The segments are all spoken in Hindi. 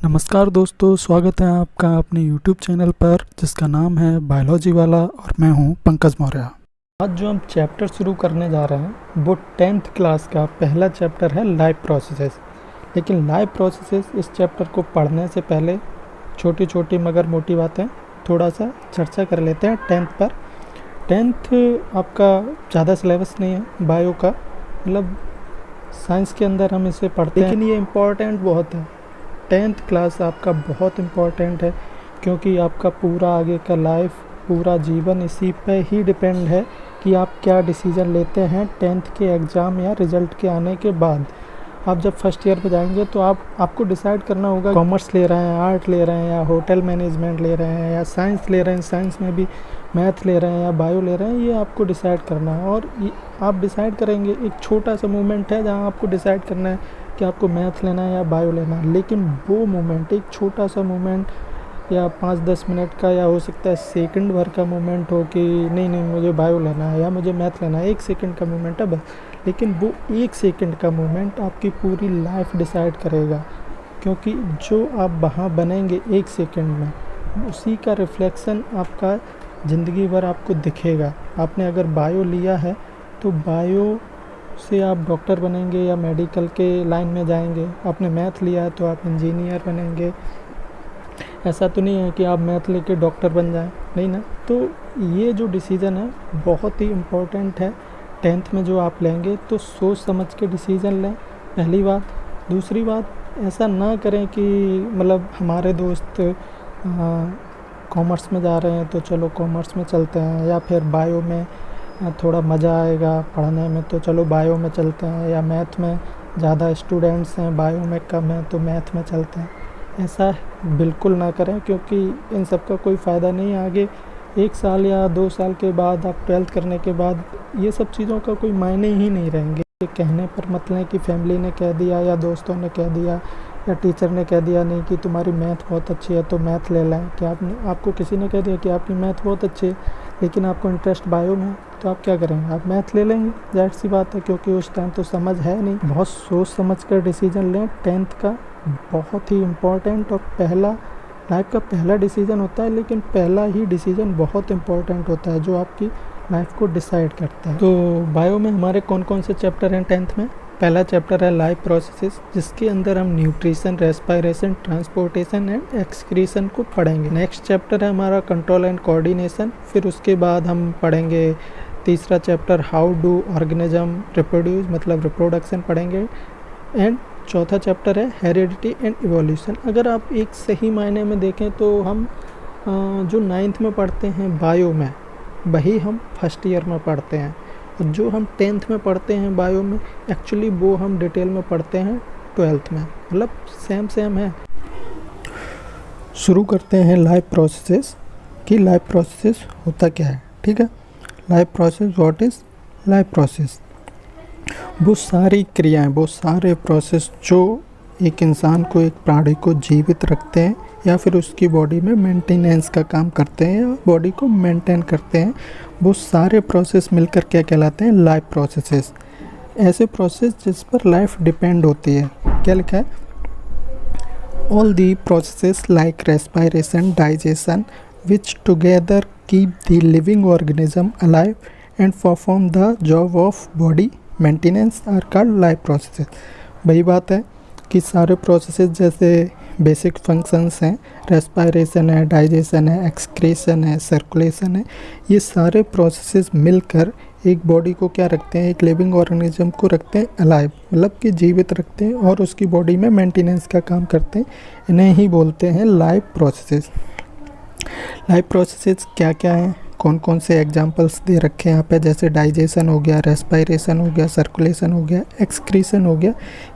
नमस्कार दोस्तों, स्वागत है आपका अपने YouTube चैनल पर जिसका नाम है बायोलॉजी वाला और मैं हूं पंकज मौर्य। आज जो हम चैप्टर शुरू करने जा रहे हैं वो 10th क्लास का पहला चैप्टर है लाइफ प्रोसेसेस। लेकिन लाइफ प्रोसेसेस इस चैप्टर को पढ़ने से पहले छोटी छोटी मगर मोटी बातें थोड़ा सा चर्चा कर लेते हैं 10th पर। 10th आपका ज़्यादा सिलेबस नहीं है बायो का, मतलब साइंस के अंदर हम इसे पढ़ते हैं, लेकिन ये इम्पॉर्टेंट बहुत है। 10th क्लास आपका बहुत इम्पॉर्टेंट है क्योंकि आपका पूरा आगे का लाइफ, पूरा जीवन इसी पे ही डिपेंड है कि आप क्या डिसीज़न लेते हैं 10th के एग्ज़ाम या रिज़ल्ट के आने के बाद। आप जब फर्स्ट ईयर में जाएंगे तो आपको डिसाइड करना होगा कॉमर्स ले रहे हैं, आर्ट ले रहे हैं या होटल मैनेजमेंट ले रहे हैं या साइंस ले रहे हैं, साइंस में भी मैथ ले रहे हैं या बायो ले रहे हैं, ये आपको डिसाइड करना है। और आप डिसाइड करेंगे, एक छोटा सा मोमेंट है जहाँ आपको डिसाइड करना है कि आपको मैथ लेना है या बायो लेना है। लेकिन वो मोमेंट, एक छोटा सा मोमेंट या 5-10 मिनट का या हो सकता है सेकंड भर का मोमेंट हो कि नहीं मुझे बायो लेना है या मुझे मैथ लेना है, 1 सेकंड का मोमेंट है बस। लेकिन वो 1 सेकंड का मोमेंट आपकी पूरी लाइफ डिसाइड करेगा, क्योंकि जो आप वहाँ बनेंगे 1 सेकंड में, उसी का रिफ्लेक्शन आपका ज़िंदगी भर आपको दिखेगा। आपने अगर बायो लिया है तो बायो से आप डॉक्टर बनेंगे या मेडिकल के लाइन में जाएंगे। आपने मैथ लिया है तो आप इंजीनियर बनेंगे। ऐसा तो नहीं है कि आप मैथ लेके डॉक्टर बन जाएं, नहीं ना। तो ये जो डिसीज़न है बहुत ही इम्पोर्टेंट है 10th में जो आप लेंगे, तो सोच समझ के डिसीज़न लें, पहली बात। दूसरी बात, ऐसा ना करें कि मतलब हमारे दोस्त कॉमर्स में जा रहे हैं तो चलो कॉमर्स में चलते हैं, या फिर बायो में थोड़ा मज़ा आएगा पढ़ने में तो चलो बायो में चलते हैं, या मैथ में ज़्यादा स्टूडेंट्स हैं बायो में कम हैं तो मैथ में चलते हैं। ऐसा बिल्कुल ना करें, क्योंकि इन सब का कोई फ़ायदा नहीं है। आगे 1 साल या 2 साल के बाद, आप 12th करने के बाद, ये सब चीज़ों का कोई मायने ही नहीं रहेंगे। कहने पर मत लें कि फैमिली ने कह दिया या दोस्तों ने कह दिया या टीचर ने कह दिया नहीं कि तुम्हारी मैथ बहुत अच्छी है तो मैथ ले लें। कि आपको किसी ने कह दिया कि आपकी मैथ बहुत अच्छी है लेकिन आपको इंटरेस्ट बायो में, तो आप क्या करेंगे? आप मैथ ले लेंगे, जाहिर सी बात है, क्योंकि उस टाइम तो समझ है नहीं। बहुत सोच समझ कर डिसीज़न लें। 10th का बहुत ही इम्पोर्टेंट और लाइफ का पहला डिसीज़न होता है, लेकिन पहला ही डिसीज़न बहुत इम्पोर्टेंट होता है जो आपकी लाइफ को डिसाइड करता है। तो बायो में हमारे कौन कौन से चैप्टर हैं 10th में? पहला चैप्टर है लाइफ प्रोसेसेस, जिसके अंदर हम nutrition, respiration, transportation and excretion को पढ़ेंगे। नेक्स्ट चैप्टर है हमारा कंट्रोल एंड कोऑर्डिनेशन। फिर उसके बाद हम पढ़ेंगे तीसरा chapter how do organism reproduce, मतलब रिप्रोडक्शन पढ़ेंगे। एंड चौथा चैप्टर है हेरिडिटी एंड इवोल्यूशन। अगर आप एक सही मायने में देखें तो हम जो 9th में पढ़ते हैं बायो में, वही हम फर्स्ट ईयर में पढ़ते हैं, और जो हम 10th में पढ़ते हैं बायो में, एक्चुअली वो हम डिटेल में पढ़ते हैं 12th में, मतलब सेम है। शुरू करते हैं लाइफ प्रोसेसेस कि लाइफ प्रोसेस होता क्या है। ठीक है, life process, what is life process? वो सारी क्रियाएं, वो सारे प्रोसेस जो एक इंसान को, एक प्राणी को जीवित रखते हैं या फिर उसकी बॉडी में मेंटेनेंस का काम करते हैं या बॉडी को मेंटेन करते हैं, वो सारे प्रोसेस मिलकर क्या कहलाते हैं? Life processes. ऐसे प्रोसेस जिस पर लाइफ डिपेंड होती है। क्या लिखा है? All the processes like respiration, digestion which together keep the living organism alive and perform the job of body maintenance are called life processes. वही बात है कि सारे प्रोसेसेस जैसे बेसिक फंक्शंस हैं, रेस्पिरेशन है, डाइजेशन है, एक्सक्रीशन है, सर्कुलेशन है, ये सारे प्रोसेसेस मिलकर एक बॉडी को क्या रखते हैं? एक लिविंग ऑर्गेनिज्म को रखते हैं अलाइव, मतलब कि जीवित रखते हैं और उसकी बॉडी में मेंटेनेंस का काम करते हैं। इन्हें ही बोलते हैं लाइफ प्रोसेसेस। लाइफ प्रोसेसेस क्या क्या हैं, कौन कौन से एग्जांपल्स दे रखे हैं यहाँ पे? जैसे डाइजेशन हो गया, रेस्पिरेशन हो गया, सर्कुलेशन हो गया, एक्सक्रीशन हो गया।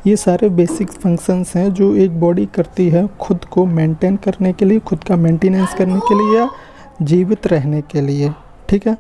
ये सारे बेसिक फंक्शंस हैं जो एक बॉडी करती है खुद को मेंटेन करने के लिए, खुद का मेंटेनेंस करने के लिए या जीवित रहने के लिए। ठीक है,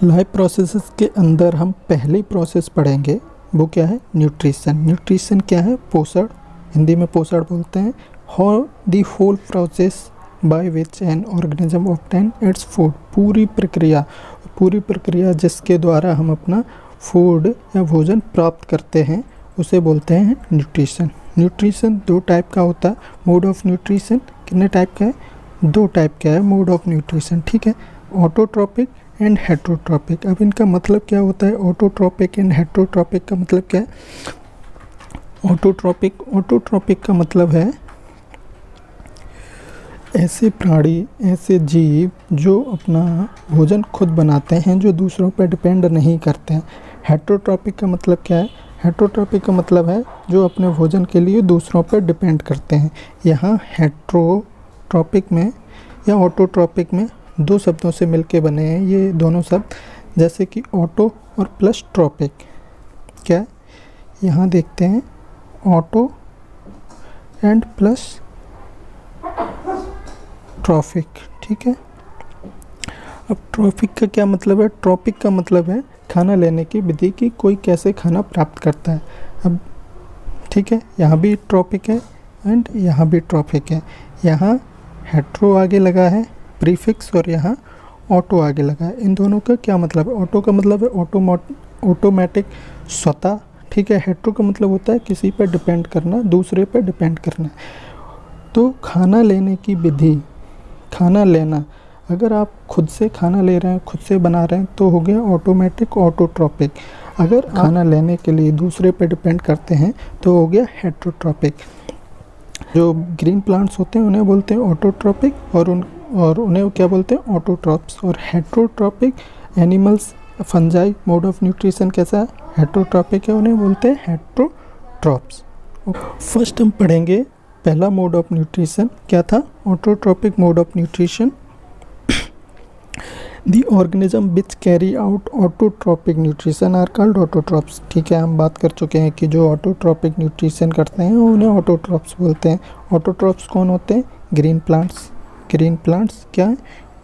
लाइफ प्रोसेसेस के अंदर हम पहली प्रोसेस पढ़ेंगे, वो क्या है? न्यूट्रिशन। न्यूट्रिशन क्या है? पोषण, हिंदी में पोषण बोलते हैं। How the whole process by which an organism obtain its food, पूरी प्रक्रिया जिसके द्वारा हम अपना फूड या भोजन प्राप्त करते हैं, उसे बोलते हैं न्यूट्रिशन। न्यूट्रिशन दो टाइप का होता है। मोड ऑफ न्यूट्रिशन कितने टाइप का है? दो टाइप का है मोड ऑफ न्यूट्रिशन, ठीक है, ऑटोट्रॉपिक एंड हेट्रोट्रॉपिक। अब इनका मतलब क्या होता है? ऑटोट्रॉपिक एंड हेट्रोट्रॉपिक का मतलब क्या है? ऑटोट्रॉपिक का मतलब है ऐसे प्राणी, ऐसे जीव जो अपना भोजन खुद बनाते हैं, जो दूसरों पर डिपेंड नहीं करते हैं। हेट्रोट्रॉपिक का मतलब क्या है? हेट्रोट्रॉपिक का मतलब है जो अपने भोजन के लिए दूसरों पर डिपेंड करते हैं। यहाँ हेट्रोट्रॉपिक में या ऑटोट्रॉपिक में दो शब्दों से मिलके बने हैं ये दोनों शब्द, जैसे कि ऑटो और प्लस ट्रॉपिक। क्या यहाँ देखते हैं? ऑटो एंड प्लस ट्रॉपिक, ठीक है। अब ट्रॉपिक का क्या मतलब है? ट्रॉपिक का मतलब है खाना लेने की विधि की, कोई कैसे खाना प्राप्त करता है। अब ठीक है, यहाँ भी ट्रॉपिक है एंड यहाँ भी ट्रॉपिक है। यहाँ हेट्रो आगे लगा है प्रीफिक्स और यहाँ ऑटो आगे लगा है। इन दोनों का क्या मतलब है? ऑटो का मतलब है ऑटोमेटिक, स्वतः, ठीक है। हेट्रो का मतलब होता है किसी पर डिपेंड करना, दूसरे पर डिपेंड करना। तो खाना लेने की विधि, खाना लेना, अगर आप खुद से खाना ले रहे हैं, खुद से बना रहे हैं तो हो गया ऑटोमेटिक ऑटोट्रॉपिक। अगर खाना लेने के लिए दूसरे पे डिपेंड करते हैं तो हो गया हेट्रोट्रॉपिक। जो ग्रीन प्लांट्स होते हैं उन्हें बोलते हैं ऑटोट्रॉपिक और उन्हें क्या बोलते हैं? ऑटोट्रॉप्स। और heterotrophic animals, fungi, mode of nutrition कैसा है? हेट्रोट्रॉपिक है, उन्हें बोलते हैं हेट्रोट्रॉप्स। फर्स्ट हम पढ़ेंगे पहला मोड ऑफ न्यूट्रिशन क्या था? Autotrophic mode of nutrition. The organism which carry out autotrophic nutrition are called autotrophs. ठीक है, हम बात कर चुके हैं कि जो ऑटोट्रॉपिक न्यूट्रिशन करते हैं उन्हें ऑटोट्रॉप्स बोलते हैं। ऑटोट्रॉप्स कौन होते हैं? Green plants. ग्रीन प्लांट्स क्या है?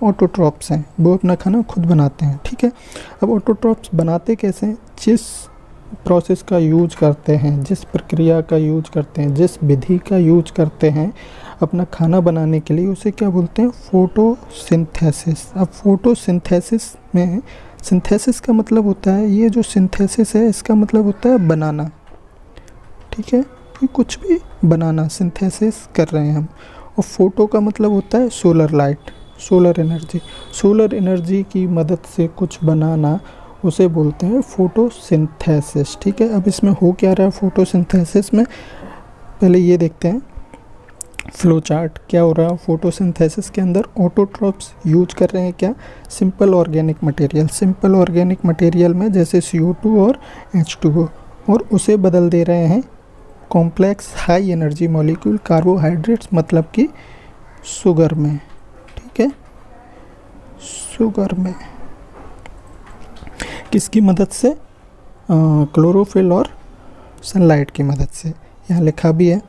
ऑटोट्रॉप्स हैं, वो अपना खाना खुद बनाते हैं, ठीक है। अब ऑटोट्रॉप्स बनाते कैसे हैं? जिस प्रोसेस का यूज करते हैं, जिस प्रक्रिया का यूज करते हैं, जिस विधि का यूज करते हैं अपना खाना बनाने के लिए, उसे क्या बोलते हैं? फोटोसिंथेसिस। अब फोटोसिंथेसिस में, सिंथेसिस का मतलब होता है, ये जो सिंथेसिस है इसका मतलब होता है बनाना, ठीक है, कि कुछ भी बनाना, सिंथेसिस कर रहे हैं हम। और फोटो का मतलब होता है solar light, solar energy. Solar energy की मदद से कुछ बनाना, उसे बोलते हैं फोटोसिंथेसिस, ठीक है। अब इसमें हो क्या रहा है फोटोसिंथेसिस में? पहले ये देखते हैं फ्लो चार्ट क्या हो रहा है। फोटोसिंथेसिस के अंदर ऑटोट्रॉप्स यूज कर रहे हैं क्या? Simple organic material. Simple organic material में जैसे CO2 और H2O, और उसे बदल दे रहे हैं complex high energy molecule carbohydrates, मतलब कि शुगर में, ठीक है, शुगर में। किसकी मदद से? क्लोरोफिल और सनलाइट की मदद से। यहाँ लिखा भी है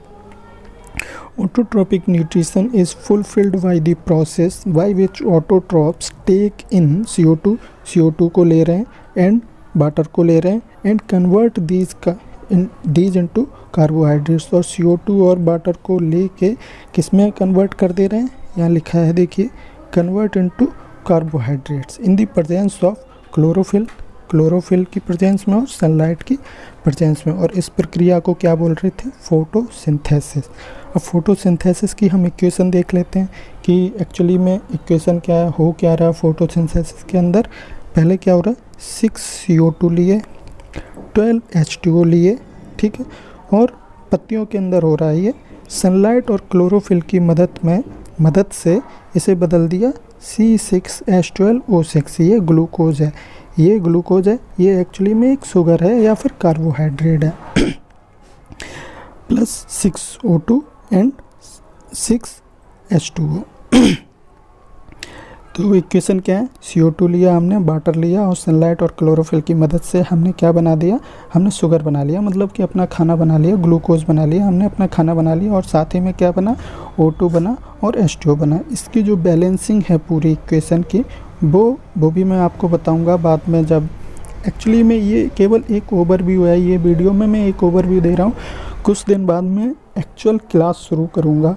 autotrophic nutrition is fulfilled by the process by which autotrophs take in CO2 को ले रहे हैं एंड वाटर को ले रहे हैं and convert these into carbohydrates. और CO2 और वाटर को लेके किस में कन्वर्ट कर दे रहे हैं? यहाँ लिखा है देखिए, convert into carbohydrates in the presence of chlorophyll की प्रेजेंस में और सनलाइट की प्रेजेंस में। और इस प्रक्रिया को क्या बोल रहे थे? फोटोसिंथेसिस। अब फोटोसिंथेसिस की हम इक्वेशन देख लेते हैं कि एक्चुअली में इक्वेशन क्या है, हो क्या रहा है फोटोसिंथेसिस के अंदर। पहले क्या हो रहा है? 6 CO2 लिए, 12 H2O लिए, ठीक है, और पत्तियों के अंदर हो रहा है ये सनलाइट और क्लोरोफिल की मदद से इसे बदल दिया C6H12O6। ये ग्लूकोज है, ये ग्लूकोज है, ये एक्चुअली में एक शुगर है या फिर कार्बोहाइड्रेट है। Plus 6O2 and 6H2O। तो इक्वेशन क्या है? CO2 लिया हमने, वाटर लिया और सनलाइट और क्लोरोफिल की मदद से हमने क्या बना दिया? हमने शुगर बना लिया, मतलब कि अपना खाना बना लिया, ग्लूकोज बना लिया, हमने अपना खाना बना लिया। और साथ ही में क्या बना? O2 बना और H2O बना। इसकी जो बैलेंसिंग है पूरी इक्वेशन की, वो भी मैं आपको बताऊंगा बाद में। जब एक्चुअली में ये केवल एक ओवरव्यू है, ये वीडियो में मैं एक ओवरव्यू दे रहा हूँ। कुछ दिन बाद में एक्चुअल क्लास शुरू करूँगा,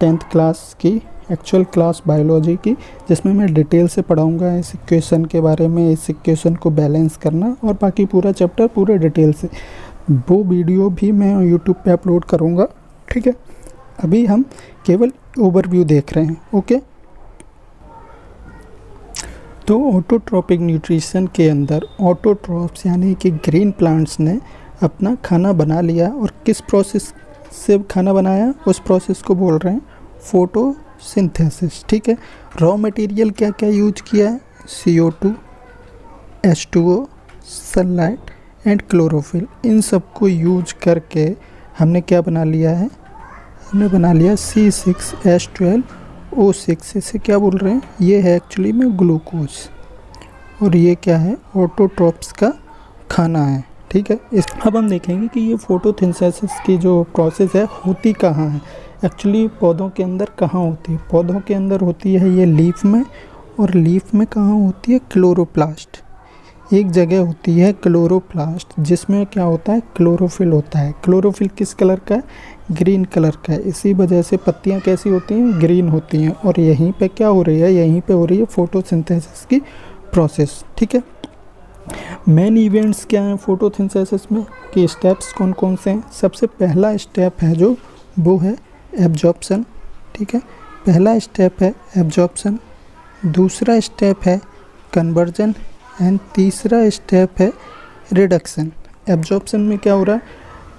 10th क्लास की एक्चुअल क्लास बायोलॉजी की, जिसमें मैं डिटेल से पढ़ाऊँगा इस इक्वेशन के बारे में, इस इक्वेशन को बैलेंस करना और बाकी पूरा चैप्टर पूरे डिटेल से। वो वीडियो भी मैं यूट्यूब पे अपलोड करूँगा, ठीक है। अभी हम केवल ओवरव्यू देख रहे हैं, ओके। तो ऑटोट्रॉपिक न्यूट्रिशन के अंदर ऑटोट्रॉप्स यानी कि ग्रीन प्लांट्स ने अपना खाना बना लिया, और किस प्रोसेस से खाना बनाया उस प्रोसेस को बोल रहे हैं फोटोसिंथेसिस, ठीक है। रॉ मटेरियल क्या क्या यूज किया है, CO2, H2O, sunlight and chlorophyll, इन सब को यूज करके हमने क्या बना लिया है, हमने बना लिया C6H12O6। इसे क्या बोल रहे हैं, ये है एक्चुअली में ग्लूकोज, और ये क्या है, ऑटोट्रॉप्स का खाना है, ठीक है। अब हम देखेंगे कि ये फोटोसिंथेसिस की जो प्रोसेस है होती कहाँ है, एक्चुअली पौधों के अंदर कहाँ होती है। पौधों के अंदर होती है ये लीफ में, और लीफ में कहाँ होती है, क्लोरोप्लास्ट। एक जगह होती है क्लोरोप्लास्ट जिसमें क्या होता है, क्लोरोफिल होता है। क्लोरोफिल किस कलर का है, ग्रीन कलर का है। इसी वजह से पत्तियाँ कैसी होती हैं, ग्रीन होती हैं। और यहीं पे क्या हो रही है, यहीं पे हो रही है फोटोसिंथेसिस की प्रोसेस, ठीक है। मेन इवेंट्स क्या हैं फोटोसिंथेसिस में, कि स्टेप्स कौन कौन से हैं। सबसे पहला स्टेप है जो, वो है एब्जॉर्प्शन, ठीक है। पहला स्टेप है एब्जॉर्प्शन, दूसरा स्टेप है कन्वर्जन, एंड तीसरा स्टेप है रिडक्शन। एब्जॉर्प्शन में क्या हो रहा है,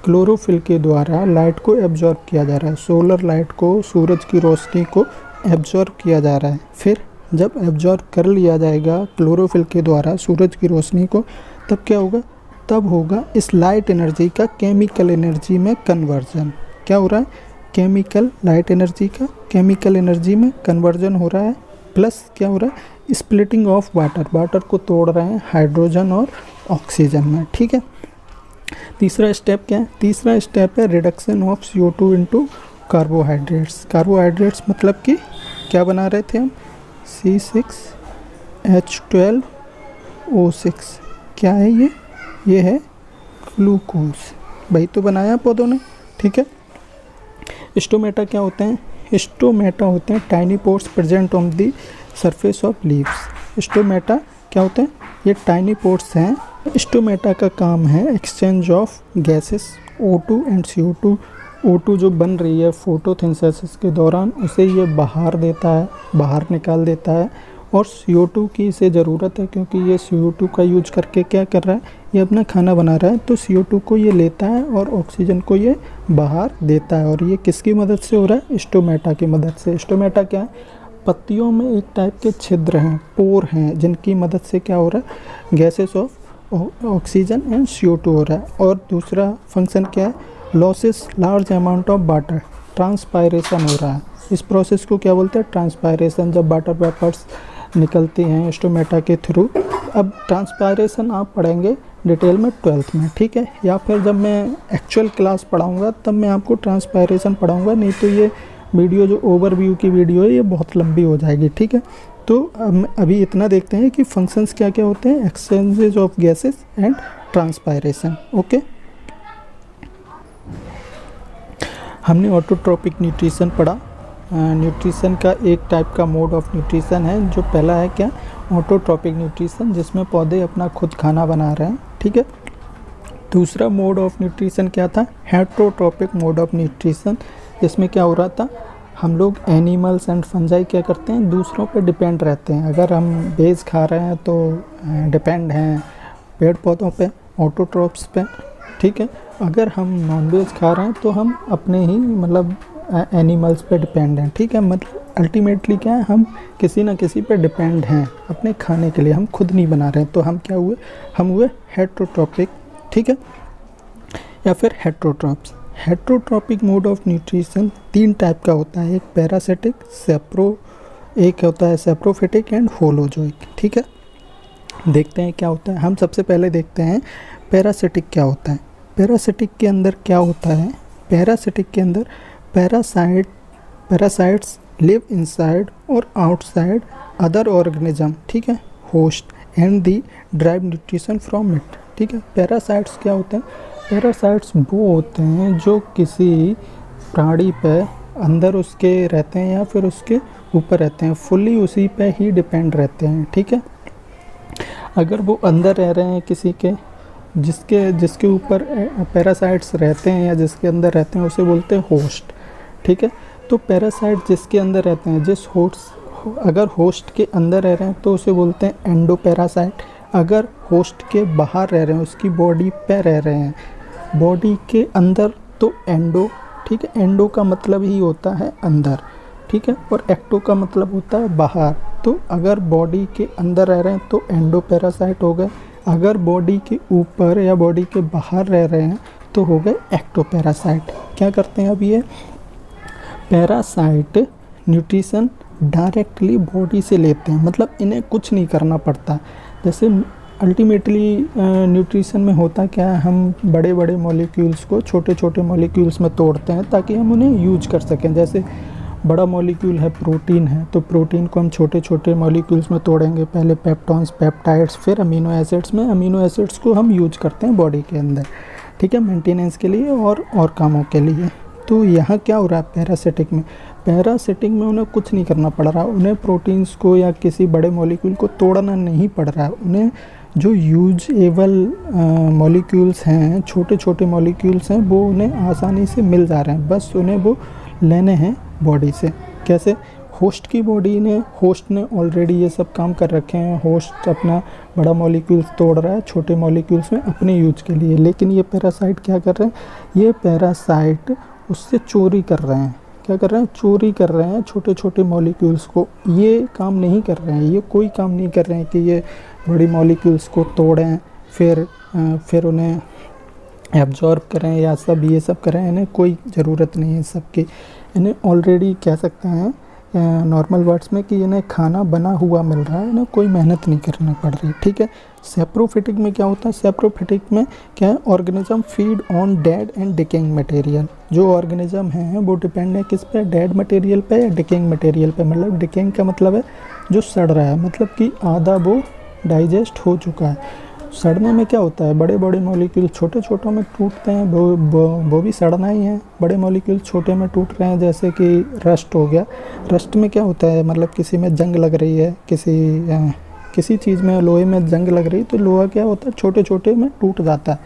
क्लोरोफिल के द्वारा लाइट को एब्जॉर्ब किया जा रहा है, सोलर लाइट को, सूरज की रोशनी को एब्जॉर्ब किया जा रहा है। फिर जब एब्जॉर्ब कर लिया जाएगा क्लोरोफिल के द्वारा सूरज की रोशनी को, तब क्या होगा, तब होगा इस लाइट एनर्जी का केमिकल एनर्जी में कन्वर्जन। क्या हो रहा है, केमिकल, लाइट एनर्जी का केमिकल एनर्जी में कन्वर्जन हो रहा है। प्लस क्या हो रहा है, स्प्लिटिंग ऑफ वाटर, वाटर को तोड़ रहे हैं हाइड्रोजन और ऑक्सीजन में, ठीक है। तीसरा स्टेप क्या है, तीसरा स्टेप है reduction of CO2 into carbohydrates. Carbohydrates मतलब कि क्या बना रहे थे हम, C6H12O6। क्या है ये है ग्लूकोज, भाई तो बनाया पौधों ने, ठीक है। स्टोमेटा क्या होते हैं, स्टोमेटा होते हैं tiny pores present on the surface of leaves. Stomata क्या होते हैं, ये टाइनी पोर्स हैं। स्टोमेटा का काम है exchange of gases O2 and CO2। O2 जो बन रही है फोटोसिंथेसिस के दौरान, उसे ये बाहर देता है, बाहर निकाल देता है। और CO2 की इसे ज़रूरत है, क्योंकि ये CO2 का यूज करके क्या कर रहा है, ये अपना खाना बना रहा है। तो CO2 को ये लेता है और ऑक्सीजन को ये बाहर देता है। और ये किसकी मदद से हो रहा है, स्टोमेटा की मदद से। स्टोमेटा क्या है, पत्तियों में एक टाइप के छिद्र हैं, पोर हैं, जिनकी मदद से क्या हो रहा है, gases of oxygen and CO2 हो रहा है। और दूसरा फंक्शन क्या है, losses large amount of water, transpiration हो रहा है। इस प्रोसेस को क्या बोलते हैं, ट्रांसपायरेशन, जब वाटर वेपर्स निकलती हैं स्टोमेटा के थ्रू। अब ट्रांसपायरेशन आप पढ़ेंगे डिटेल में 12th में, ठीक है। या फिर जब मैं एक्चुअल क्लास पढ़ाऊँगा तब मैं आपको ट्रांसपायरेशन पढ़ाऊँगा, नहीं तो ये वीडियो जो ओवरव्यू की वीडियो है ये बहुत लंबी हो जाएगी, ठीक है। तो अभी इतना देखते हैं कि फंक्शंस क्या क्या होते हैं, exchanges of gases and transpiration, okay. हमने ऑटोट्रॉपिक न्यूट्रिशन पढ़ा। न्यूट्रिशन का एक टाइप का मोड ऑफ न्यूट्रिशन है, जो पहला है क्या, ऑटोट्रॉपिक न्यूट्रिशन, जिसमें पौधे अपना खुद खाना बना रहे हैं, ठीक है। दूसरा मोड ऑफ न्यूट्रिशन क्या था, हेटरोट्रॉपिक मोड ऑफ न्यूट्रिशन, जिसमें क्या हो रहा था, हम लोग एनिमल्स एंड फंजाई क्या करते हैं, दूसरों पे डिपेंड रहते हैं। अगर हम बेज खा रहे हैं तो डिपेंड हैं पेड़ पौधों पे, ऑटोट्रॉप्स पे, ठीक है। अगर हम नॉन वेज खा रहे हैं तो हम अपने ही मतलब एनिमल्स पे डिपेंड हैं, ठीक है। मतलब अल्टीमेटली क्या है, हम किसी ना किसी पे डिपेंड हैं अपने खाने के लिए, हम खुद नहीं बना रहे हैं। तो हम क्या हुए, हम हुए हेटरोट्रॉपिक, ठीक है, या फिर heterotrophs. Heterotrophic mode of nutrition 3 type का होता है, एक पैरासिटिक, एक होता है सेप्रोफिटिक एंड होलोजोइक, ठीक है। देखते हैं क्या होता है। हम सबसे पहले देखते हैं पैरासिटिक क्या होता है। पैरासिटिक के अंदर क्या होता है, पैरासिटिक के अंदर पैरासाइट्स लिव इनसाइड और आउटसाइड अदर ऑर्गेनिज्म, ठीक है, host and the drive nutrition from it, ठीक है। पैरासाइट्स क्या होते हैं, पैरासाइट्स वो होते हैं जो किसी प्राणी पे अंदर उसके रहते हैं या फिर उसके ऊपर रहते हैं, फुल्ली उसी पे ही डिपेंड रहते हैं, ठीक है। अगर वो अंदर रह रहे हैं किसी के, जिसके जिसके ऊपर पैरासाइट्स रहते हैं या जिसके अंदर रहते हैं उसे बोलते हैं होस्ट। ठीक है, तो पैरासाइट जिसके अंदर रहते हैं, जिस होस्ट, अगर होस्ट के अंदर रह रहे हैं तो उसे बोलते हैं एंडोपैरासाइट। अगर होस्ट के बाहर रह रहे हैं, उसकी बॉडी पे रह रहे हैं, बॉडी के अंदर, तो एंडो। ठीक है, एंडो का मतलब ही होता है अंदर। ठीक है, और एक्टो का मतलब होता है बाहर। तो अगर बॉडी के अंदर रह रहे हैं तो एंडोपैरासाइट हो गए, अगर बॉडी के ऊपर या बॉडी के बाहर रह रहे हैं तो हो गए एक्टोपैरासाइट। क्या करते हैं अब ये पैरासाइट? न्यूट्रिशन डायरेक्टली बॉडी से लेते हैं, मतलब इन्हें कुछ नहीं करना पड़ता। जैसे अल्टीमेटली न्यूट्रिशन में होता क्या है, हम बड़े बड़े मॉलिक्यूल्स को छोटे छोटे मॉलिक्यूल्स में तोड़ते हैं ताकि हम उन्हें यूज कर सकें। जैसे बड़ा मॉलिक्यूल है, प्रोटीन है, तो प्रोटीन को हम छोटे छोटे मॉलिक्यूल्स में तोड़ेंगे, पहले पेप्टॉन्स, पेप्टाइड्स, फिर अमीनो एसिड्स में। अमीनो एसिड्स को हम यूज करते हैं बॉडी के अंदर, ठीक है, मेंटेनेंस के लिए और कामों के लिए। तो यहाँ क्या हो रहा है पैरासिटिक में? पैरासिटिक में उन्हें कुछ नहीं करना पड़ रहा, उन्हें प्रोटीन्स को या किसी बड़े मॉलिक्यूल को तोड़ना नहीं पड़ रहा है। उन्हें जो यूजेबल मॉलिक्यूल्स हैं, छोटे छोटे मॉलिक्यूल्स हैं, वो उन्हें आसानी से मिल जा रहे हैं, बस उन्हें वो लेने हैं बॉडी से। कैसे? होस्ट की बॉडी ने, होस्ट ने ऑलरेडी ये सब काम कर रखे हैं। होस्ट अपना बड़ा मॉलिक्यूल्स तोड़ रहा है छोटे मॉलिक्यूल्स में अपने यूज के लिए, लेकिन ये पैरासाइट क्या कर रहे हैं? ये पैरासाइट उससे चोरी कर रहे हैं। क्या कर रहे हैं? चोरी कर रहे हैं छोटे छोटे मॉलिक्यूल्स को। ये काम नहीं कर रहे हैं, ये कोई काम नहीं कर रहे हैं कि ये बड़ी मॉलिक्यूल्स को तोड़ें, फिर उन्हें एब्जॉर्ब करें या सब ये सब करें। इन्हें कोई ज़रूरत नहीं है सबकी। इन्हें ऑलरेडी कह सकते हैं नॉर्मल वर्ड्स में कि इन्हें खाना बना हुआ मिल रहा है, इन्हें कोई मेहनत नहीं करनी पड़ रही। ठीक है। सेप्रोफिटिक में क्या होता है? सेप्रोफिटिक में क्या है? Organism feed on dead and decaying material. जो ऑर्गेनिज्म हैं वो डिपेंड है किस पे? डेड मटेरियल पे या डिकेइंग मटेरियल पे। मतलब डिकेइंग का मतलब है जो सड़ रहा है, मतलब कि आधा वो डाइजेस्ट हो चुका है। सड़ने में क्या होता है? बड़े बड़े मॉलिक्यूल छोटे छोटों में टूटते हैं, वो भी सड़ना ही है। बड़े मॉलिक्यूल छोटे में टूट रहे हैं, जैसे कि रस्ट हो गया। रस्ट में क्या होता है? मतलब किसी में जंग लग रही है, किसी चीज़ में, लोहे में जंग लग रही है, तो लोहा क्या होता है? छोटे छोटे में टूट जाता है,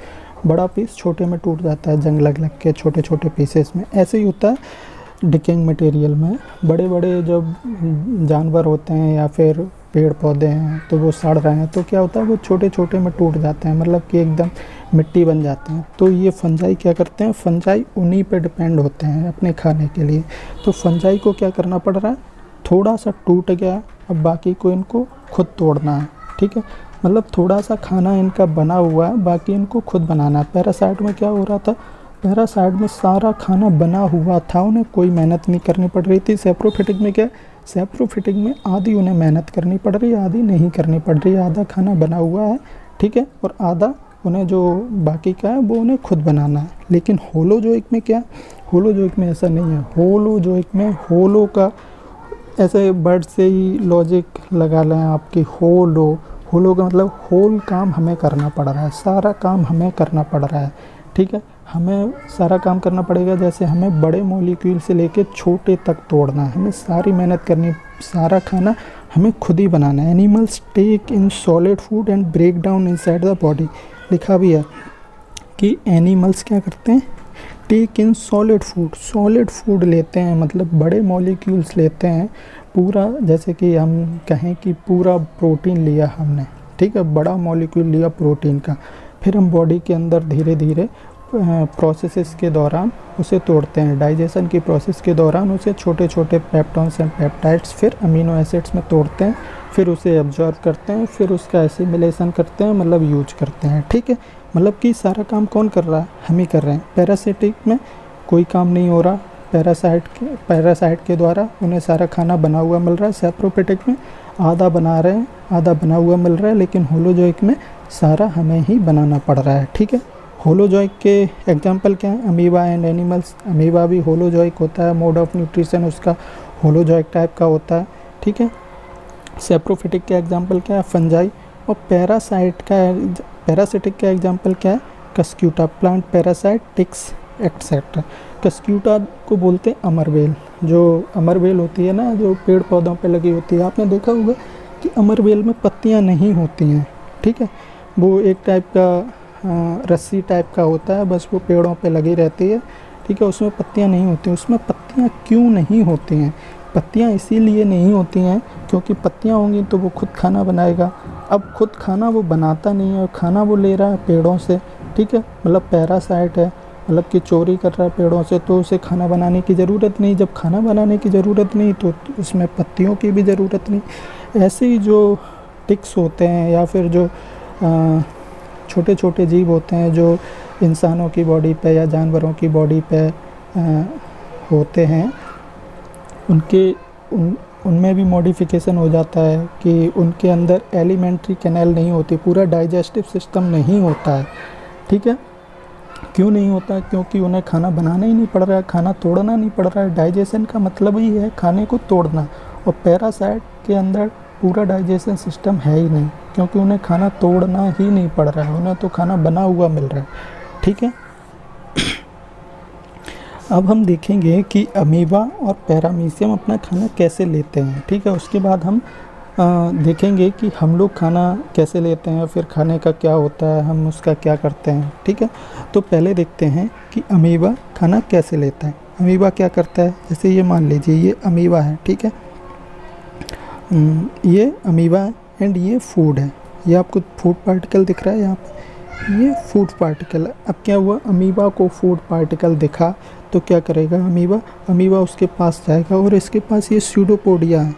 बड़ा पीस छोटे में टूट जाता है, जंग लग के छोटे छोटे पीसेस में। ऐसे ही होता है डिकेइंग मटेरियल में। बड़े बड़े जब जानवर होते हैं या फिर पेड़ पौधे हैं तो वो सड़ रहे हैं, तो क्या होता है? वो छोटे छोटे में टूट जाते हैं, मतलब कि एकदम मिट्टी बन जाते हैं। तो ये फंजाई क्या करते हैं? फंजाई उन्हीं पे डिपेंड होते हैं अपने खाने के लिए। तो फंजाई को क्या करना पड़ रहा है? थोड़ा सा टूट गया, अब बाकी को इनको खुद तोड़ना है। ठीक है, मतलब थोड़ा सा खाना इनका बना हुआ है, बाकी इनको खुद बनाना है। पैरासाइट में क्या हो रहा था? पैरासाइट में सारा खाना बना हुआ था, उन्हें कोई मेहनत नहीं करनी पड़ रही थी। सेप्रोफिटिक में क्या? सेप्रोफिटिक में आधी उन्हें मेहनत करनी पड़ रही है, आधी नहीं करनी पड़ रही है। आधा खाना बना हुआ है, ठीक है, और आधा उन्हें जो बाकी का है वो उन्हें खुद बनाना है। लेकिन होलोजोइक में क्या? होलोजोइक में ऐसा नहीं है। होलोजोइक में होलो का ऐसे वर्ड से ही लॉजिक लगा लें आपकी। होलो का मतलब होल काम हमें करना पड़ रहा है, सारा काम हमें करना पड़ रहा है। ठीक है, हमें सारा काम करना पड़ेगा। जैसे हमें बड़े मॉलिक्यूल से लेके छोटे तक तोड़ना है, हमें सारी मेहनत करनी, सारा खाना हमें खुद ही बनाना है। Animals take in solid food and break down inside the body. लिखा भी है कि एनिमल्स क्या करते हैं? Take in solid food, solid food लेते हैं, मतलब बड़े मॉलिक्यूल्स लेते हैं पूरा। जैसे कि हम कहें कि पूरा प्रोटीन लिया हमने, ठीक है, बड़ा मॉलिक्यूल लिया प्रोटीन का, फिर हम बॉडी के अंदर धीरे धीरे प्रोसेसेस के दौरान उसे तोड़ते हैं। डाइजेशन की प्रोसेस के दौरान उसे छोटे छोटे पेप्टॉन्स एंड पेप्टाइड्स, फिर अमीनो एसिड्स में तोड़ते हैं, फिर उसे एब्जॉर्ब करते हैं, फिर उसका एसिमिलेशन करते हैं, मतलब यूज करते हैं। ठीक है, मतलब कि सारा काम कौन कर रहा है? हम ही कर रहे हैं। पैरासिटिक में कोई काम नहीं हो रहा, पैरासाइट के द्वारा उन्हें सारा खाना बना हुआ मिल रहा है। सेप्रोफिटिक में आधा बना रहे हैं, आधा बना हुआ मिल रहा है, लेकिन होलोजोइक में सारा हमें ही बनाना पड़ रहा है। ठीक है, होलोजोइक के एग्जाम्पल क्या है? Amoeba and animals. अमीबा भी होलोजोइक होता है, मोड ऑफ न्यूट्रिशन उसका होलोजोइक टाइप का होता है। ठीक है, सेप्रोफिटिक के एग्जाम्पल क्या है? फंजाई। और पैरासिटिक का एग्जाम्पल क्या है? Cuscuta, plant parasite, ticks etcetera. Cuscuta को बोलते हैं अमरबेल। जो अमरबेल होती है ना, जो पेड़ पौधों पे लगी होती है, आपने देखा होगा कि अमरबेल में पत्तियां नहीं होती हैं। ठीक है, वो एक टाइप का रस्सी टाइप का होता है, बस वो पेड़ों पे लगी रहती है, ठीक है। उसमें पत्तियां नहीं होती। उसमें पत्तियां क्यों नहीं होती हैं? पत्तियां इसीलिए नहीं होती हैं क्योंकि पत्तियां होंगी तो वो खुद खाना बनाएगा। अब खुद खाना वो बनाता नहीं है, खाना वो ले रहा है पेड़ों से, ठीक है। मतलब पैरासाइट है, मतलब कि चोरी कर रहा है पेड़ों से, तो उसे खाना बनाने की ज़रूरत नहीं। जब खाना बनाने की ज़रूरत नहीं तो उसमें पत्तियों की भी ज़रूरत नहीं। ऐसे ही जो टिक्स होते हैं या फिर जो छोटे छोटे जीव होते हैं जो इंसानों की बॉडी पे या जानवरों की बॉडी पे होते हैं, उनमें भी मॉडिफिकेशन हो जाता है कि उनके अंदर एलिमेंट्री कैनाल नहीं होती, पूरा डाइजेस्टिव सिस्टम नहीं होता है, ठीक है। क्यों नहीं होता? क्योंकि उन्हें खाना बनाना ही नहीं पड़ रहा है, खाना तोड़ना नहीं पड़ रहा है। डाइजेशन का मतलब ही है खाने को तोड़ना, और पैरासाइट के अंदर पूरा डाइजेशन सिस्टम है ही नहीं, क्योंकि उन्हें खाना तोड़ना ही नहीं पड़ रहा है, उन्हें तो खाना बना हुआ मिल रहा है, ठीक है। अब हम देखेंगे कि अमीबा और पैरामीशियम अपना खाना कैसे लेते हैं, ठीक है। उसके बाद हम देखेंगे कि हम लोग खाना कैसे लेते हैं, फिर खाने का क्या होता है, हम उसका क्या करते हैं, ठीक है। तो पहले देखते हैं कि अमीबा खाना कैसे लेता है। अमीबा क्या करता है, जैसे ये मान लीजिए ये अमीबा है, ठीक है। ये अमीबा है एंड ये फूड है। ये आपको फूड पार्टिकल दिख रहा है यहाँ पे, ये फूड पार्टिकल है। अब क्या हुआ, अमीबा को फूड पार्टिकल दिखा तो क्या करेगा अमीबा उसके पास जाएगा, और इसके पास ये स्यूडोपोडिया है,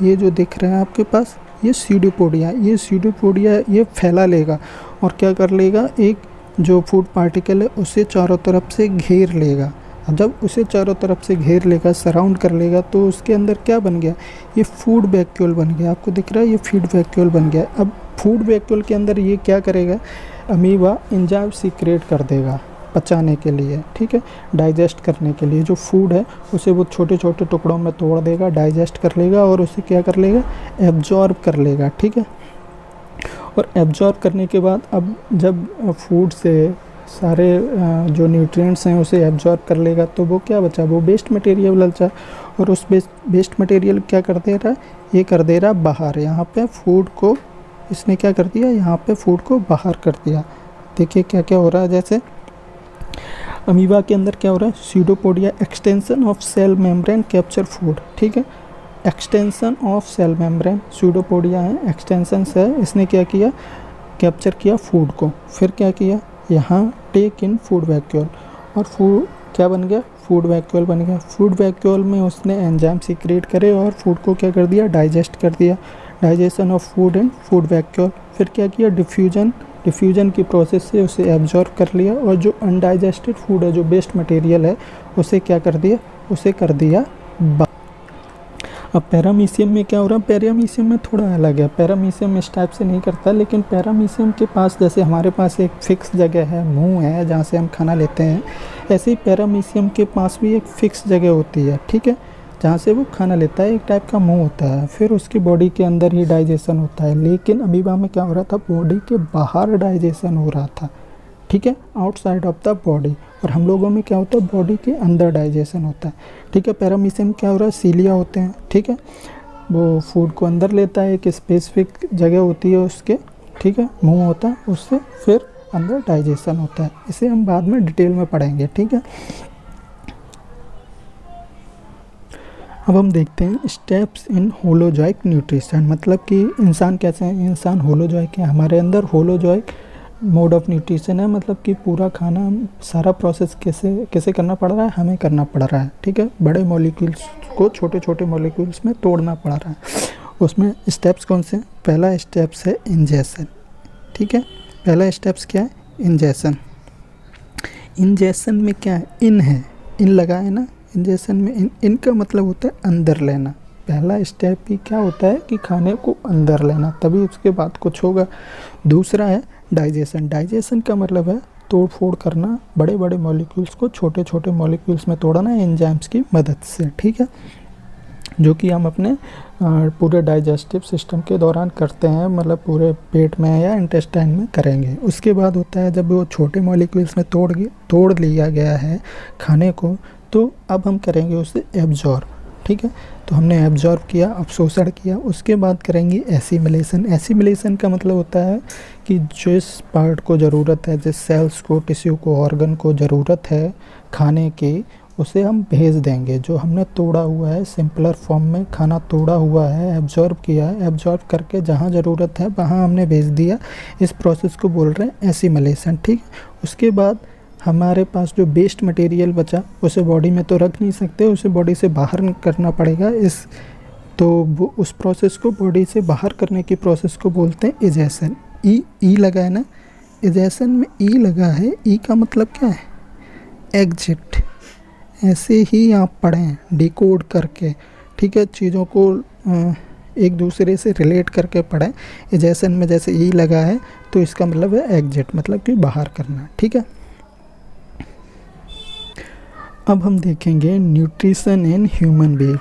ये जो दिख रहा है आपके पास, ये स्यूडोपोडिया ये फैला लेगा और क्या कर लेगा, एक जो फूड पार्टिकल है उसे चारों तरफ से घेर लेगा। जब उसे चारों तरफ से घेर लेगा, सराउंड कर लेगा, तो उसके अंदर क्या बन गया, ये फूड वैक्यूल बन गया। आपको दिख रहा है ये फीड वैक्यूल बन गया। अब फूड वैक्यूल के अंदर ये क्या करेगा, अमीबा एंजाइम सीक्रेट कर देगा पचाने के लिए, ठीक है, डाइजेस्ट करने के लिए। जो फूड है उसे वो छोटे छोटे टुकड़ों में तोड़ देगा, डाइजेस्ट कर लेगा और उसे क्या कर लेगा, एब्जॉर्ब कर लेगा, ठीक है। और एब्जॉर्ब करने के बाद अब जब फूड से सारे जो न्यूट्रिएंट्स हैं उसे एब्जॉर्ब कर लेगा, तो वो क्या बचा, वो वेस्ट मटेरियल बचा, और उस वेस्ट मटेरियल क्या कर दे रहा है, ये कर दे रहा बाहर। यहाँ पे फूड को इसने क्या कर दिया, यहाँ पे फूड को बाहर कर दिया। देखिए क्या क्या हो रहा है, जैसे अमीबा के अंदर क्या हो रहा है, pseudopodia extension of cell membrane capture food, ठीक है। Extension of cell membrane, pseudopodia है, एक्सटेंशन से इसने क्या किया, कैप्चर किया फूड को। फिर क्या किया, यहाँ टेक इन फूड वैक्यूल, और फूड क्या बन गया, फूड वैक्यूल बन गया। फूड वैक्यूल में उसने एंजाइम सीक्रेट करे और फूड को क्या कर दिया, डाइजेस्ट कर दिया। Digestion of food in food vacuole. फिर क्या किया, डिफ्यूजन की प्रोसेस से उसे एब्जॉर्ब कर लिया, और जो अनडाइजेस्टेड फूड है, जो वेस्ट मटेरियल है, उसे क्या कर दिया, उसे कर दिया। अब पैरामीशियम में क्या हो रहा है, पैरामीशियम में थोड़ा अलग है। पैरामीशियम इस टाइप से नहीं करता, लेकिन पैरामीशियम के पास जैसे हमारे पास एक फिक्स जगह है, मुंह है जहाँ से हम खाना लेते हैं, ऐसे ही पैरामीशियम के पास भी एक फिक्स जगह होती है, ठीक है, जहाँ से वो खाना लेता है। एक टाइप का मुंह होता है, फिर उसकी बॉडी के अंदर ही डाइजेशन होता है। लेकिन अमीबा में क्या हो रहा था, बॉडी के बाहर डाइजेशन हो रहा था, ठीक है, आउटसाइड ऑफ द बॉडी। और हम लोगों में क्या होता है, बॉडी के अंदर डाइजेशन होता है, ठीक है। पैरामीशियम क्या हो रहा है, सीलिया होते हैं, ठीक है, वो फूड को अंदर लेता है, एक स्पेसिफिक जगह होती है उसके, ठीक है, मुंह होता है, उससे फिर अंदर डाइजेशन होता है। इसे हम बाद में डिटेल में पढ़ेंगे, ठीक है। अब हम देखते हैं स्टेप्स इन होलोजॉइक न्यूट्रिशन, मतलब कि इंसान कैसे हैं, इंसान होलोजॉइक है, हमारे अंदर होलोजॉइक मोड ऑफ न्यूट्रिशन है, मतलब कि पूरा खाना सारा प्रोसेस कैसे करना पड़ रहा है, हमें करना पड़ रहा है, ठीक है। बड़े मॉलिक्यूल्स को छोटे छोटे मॉलिक्यूल्स में तोड़ना पड़ रहा है। उसमें स्टेप्स कौन से हैं, पहला स्टेप्स है इंजेशन, ठीक है। पहला स्टेप्स क्या है, इंजेशन। इंजेशन में क्या है, इन लगा है ना, इंजेशन में इनका मतलब होता है अंदर लेना। पहला स्टेप ही क्या होता है कि खाने को अंदर लेना, तभी उसके बाद कुछ होगा। दूसरा है डाइजेशन। डाइजेशन का मतलब है तोड़ फोड़ करना, बड़े बड़े मॉलिक्यूल्स को छोटे छोटे मॉलिक्यूल्स में तोड़ना एंजाइम्स की मदद से, ठीक है, जो कि हम अपने पूरे डाइजेस्टिव सिस्टम के दौरान करते हैं, मतलब पूरे पेट में या इंटेस्टाइन में करेंगे। उसके बाद होता है जब वो छोटे मॉलिक्यूल्स में तोड़ लिया गया है खाने को, तो अब हम करेंगे उसे एब्जॉर्ब। ठीक है। तो हमने एब्जॉर्ब किया, अवशोषण किया। उसके बाद करेंगे एसिमिलेशन। एसिमिलेशन का मतलब होता है कि जिस पार्ट को ज़रूरत है, जिस सेल्स को, टिश्यू को, ऑर्गन को ज़रूरत है खाने की, उसे हम भेज देंगे। जो हमने तोड़ा हुआ है, सिंपलर फॉर्म में खाना तोड़ा हुआ है, एब्जॉर्ब किया है, एब्जॉर्ब करके जहाँ ज़रूरत है वहाँ हमने भेज दिया। इस प्रोसेस को बोल रहे हैं एसिमिलेशन, ठीक। उसके बाद हमारे पास जो वेस्ट मटेरियल बचा उसे बॉडी में तो रख नहीं सकते, उसे बॉडी से बाहर करना पड़ेगा। तो उस प्रोसेस को, बॉडी से बाहर करने की प्रोसेस को बोलते हैं इजेशन। ई लगा है ना, इजेशन में ई लगा है। ई का मतलब क्या है? एग्जिट। ऐसे ही आप पढ़ें डिकोड करके, ठीक है, चीज़ों को एक दूसरे से रिलेट करके पढ़ें। इजेशन में जैसे ई लगा है तो इसका मतलब है एग्जिट, मतलब कि बाहर करना, ठीक है। अब हम देखेंगे न्यूट्रिशन इन ह्यूमन बीइंग।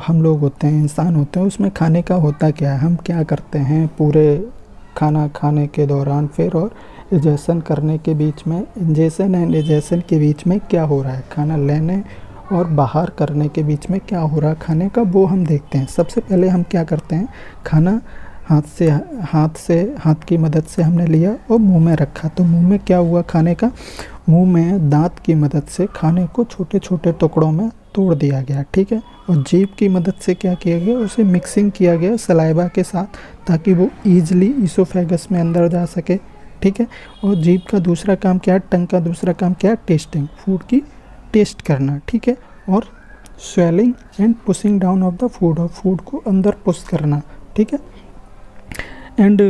हम लोग होते हैं, इंसान होते हैं, उसमें खाने का होता क्या है, हम क्या करते हैं पूरे खाना खाने के दौरान, फिर और इजेशन करने के बीच में, इंजेशन एंड इजेशन के बीच में क्या हो रहा है, खाना लेने और बाहर करने के बीच में क्या हो रहा है खाने का, वो हम देखते हैं। सबसे पहले हम क्या करते हैं, खाना हाथ की मदद से हमने लिया और मुंह में रखा। तो मुंह में क्या हुआ खाने का, मुंह में दांत की मदद से खाने को छोटे छोटे टुकड़ों में तोड़ दिया गया, ठीक है। और जीभ की मदद से क्या किया गया, उसे मिक्सिंग किया गया सलाइवा के साथ, ताकि वो ईजिली ईसोफेगस में अंदर जा सके, ठीक है। और जीभ का दूसरा काम क्या है, टंग का दूसरा काम क्या है, टेस्टिंग, फूड की टेस्ट करना, ठीक है। और swelling and pushing down of the food, और फूड को अंदर पुश करना, ठीक है। एंड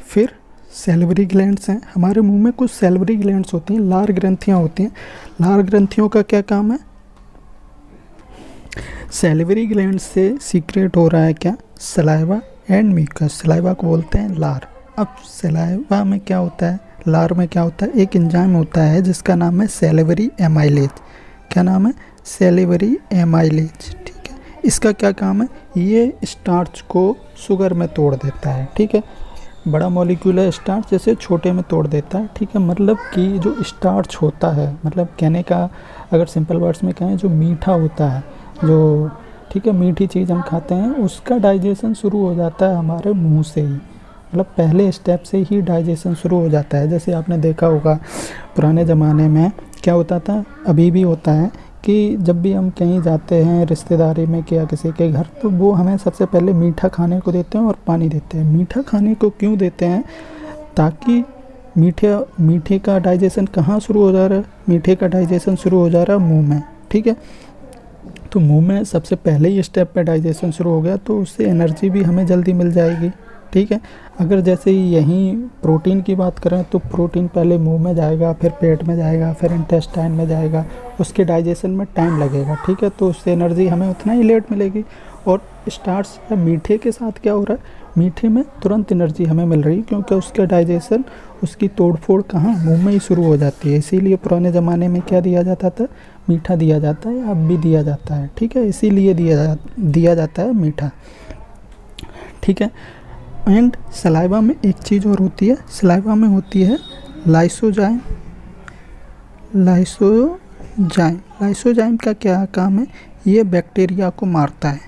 फिर सैलिवरी ग्लैंड्स हैं हमारे मुंह में। कुछ सैलिवरी ग्लैंड्स होती हैं, लार ग्रंथियाँ होती हैं। लार ग्रंथियों का क्या काम है, सैलिवरी ग्लैंड से सीक्रेट हो रहा है क्या, सलाइवा एंड म्यूकस। सलाइवा को बोलते हैं लार। अब सलाइवा में क्या होता है, लार में क्या होता है, एक एंजाइम होता है जिसका नाम है सैलिवरी एमाइलेज। क्या नाम है, सैलिवरी एमाइलेज, ठीक है। इसका क्या काम है, ये स्टार्च को शुगर में तोड़ देता है, ठीक है। बड़ा मॉलिक्यूल है स्टार्च, जैसे छोटे में तोड़ देता है, ठीक है। मतलब कि जो स्टार्च होता है, मतलब कहने का अगर सिंपल वर्ड्स में कहें, जो मीठा होता है, जो ठीक है मीठी चीज़ हम खाते हैं, उसका डाइजेशन शुरू हो जाता है हमारे मुंह से ही। मतलब पहले स्टेप से ही डाइजेशन शुरू हो जाता है। जैसे आपने देखा होगा पुराने ज़माने में क्या होता था, अभी भी होता है, कि जब भी हम कहीं जाते हैं रिश्तेदारी में या किसी के घर, तो वो हमें सबसे पहले मीठा खाने को देते हैं और पानी देते हैं। मीठा खाने को क्यों देते हैं, ताकि मीठे का डाइजेशन कहाँ शुरू हो जा रहा है, मीठे का डाइजेशन शुरू हो जा रहा है मुंह में, ठीक है। तो मुंह में सबसे पहले ही स्टेप पे डाइजेशन शुरू हो गया, तो उससे एनर्जी भी हमें जल्दी मिल जाएगी, ठीक है। अगर जैसे यहीं प्रोटीन की बात करें, तो प्रोटीन पहले मुंह में जाएगा, फिर पेट में जाएगा, फिर इंटेस्टाइन में जाएगा, उसके डाइजेशन में टाइम लगेगा, ठीक है। तो उससे एनर्जी हमें उतना ही लेट मिलेगी। और स्टार्च या मीठे के साथ क्या हो रहा है, मीठे में तुरंत एनर्जी हमें मिल रही है, क्योंकि उसका डाइजेशन, उसकी तोड़फोड़ कहाँ, मुंह में ही शुरू हो जाती है। इसीलिए पुराने ज़माने में क्या दिया जाता था, मीठा दिया जाता है, अब भी दिया जाता है, ठीक है। इसीलिए दिया जाता है मीठा, ठीक है। एंड सलाइवा में एक चीज़ और होती है, सलाइवा में होती है लाइसोजाइम। लाइसोजाइम का क्या काम है, ये बैक्टीरिया को मारता है,